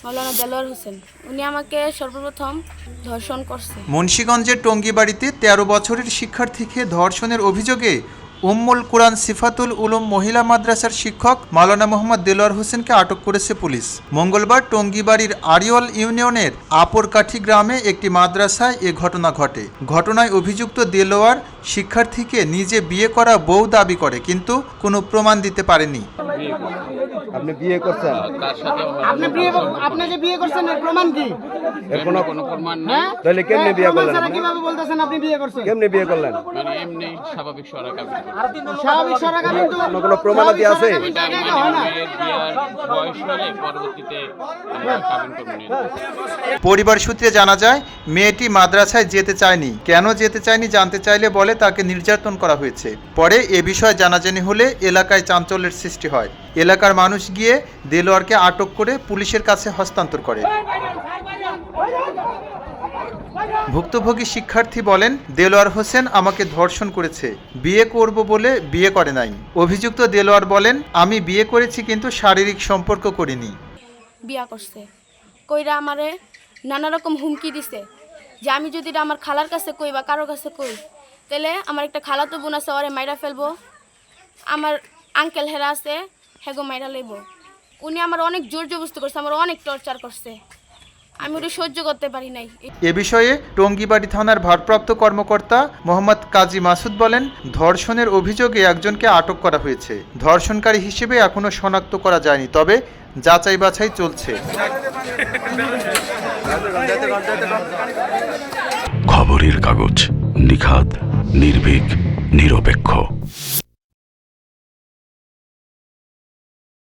মাওলানা দেলোয়ার হোসেন। উনি আমাকে সর্বপ্রথম ধর্ষণ করছে। মুন্সিগঞ্জের টঙ্গীবাড়িতে ১৩ বছরের শিক্ষার্থীকে ধর্ষণের অভিযোগে উম্মুল কুরআন সিফাতুল উলুম মহিলা মাদ্রাসার শিক্ষক মাওলানা মোহাম্মদ দেলোয়ার হোসেনকে আটক করেছে পুলিশ। মঙ্গলবার টঙ্গীবাড়ির আড়িয়ল ইউনিয়নের আপরকাঠি গ্রামে একটি মাদ্রাসায় এ ঘটনা ঘটে। ঘটনায় অভিযুক্ত দেলোয়ার শিক্ষার্থীকে নিজে বিয়ে করা বউ দাবি করে, কিন্তু কোনো প্রমাণ দিতে পারেনি। আপনি বিয়ে করছেন? আপনি যে বিয়ে করছেন এর প্রমাণ কি? এর কোনো প্রমাণ নাই। তাহলে কেমনে বিয়ে করলেন? প্রমাণ ছাড়া কিভাবে বলতেছেন আপনি বিয়ে করছেন? কেমনে বিয়ে করলেন? মানে এমনি স্বাভাবিক সরাকাবি। স্বাভাবিক সরাকা কিন্তু কোনো প্রমাণাদি আছে? এটা হয় না। মেয়ের বিয়ার বয়স হলে পরবর্তীতে আমরা কাবিন করব নিয়ে। পরিবার সূত্রে জানা যায়, মেয়েটি মাদ্রাসায় যেতে চায়নি। কেন যেতে চায়নি জানতে চাইলে বলে তাকে নির্যাতন করা হয়েছে। পরে এ বিষয়ে জানাজানি হলে এলাকায় চাঞ্চল্যের সৃষ্টি হয়। এলাকার মানুষ গিয়ে দেলোয়ারকে আটক করে পুলিশের কাছে হস্তান্তর করে। ভুক্তভোগী শিক্ষার্থী বলেন, দেলোয়ার হোসেন আমাকে ধর্ষণ করেছে, বিয়ে করব বলে বিয়ে করে নাই। অভিযুক্ত দেলোয়ার বলেন, আমি বিয়ে করেছি কিন্তু শারীরিক সম্পর্ক করিনি। বিয়া করছে, কইরা আমারে নানা রকম হুমকি দিছে যে আমি যদি এটা আমার খালার কাছে কই বা কারোর কাছে কই, তাহলে আমার একটা খালাতো বোন আছে, ওরে মাইরা ফেলবো। আমার আঙ্কেল হেরা আছে, হেগো মাইরা লইব। উনি আমার অনেক জোর জবরদস্তি করছে, আমার অনেক টর্চার করছে। আমি ওটা সহ্য করতে পারি নাই। এ বিষয়ে টঙ্গীবাড়ি থানার ভারপ্রাপ্ত কর্মকর্তা মোহাম্মদ কাজী মাসুদ বলেন, ধর্ষণের অভিযোগে একজনকে আটক করা হয়েছে। ধর্ষণকারী হিসেবে এখনো শনাক্ত করা যায়নি, তবে যাচাই বাছাই চলছে। খবরের কাগজ, নিখাদ, নির্ভীক, নিরপেক্ষ।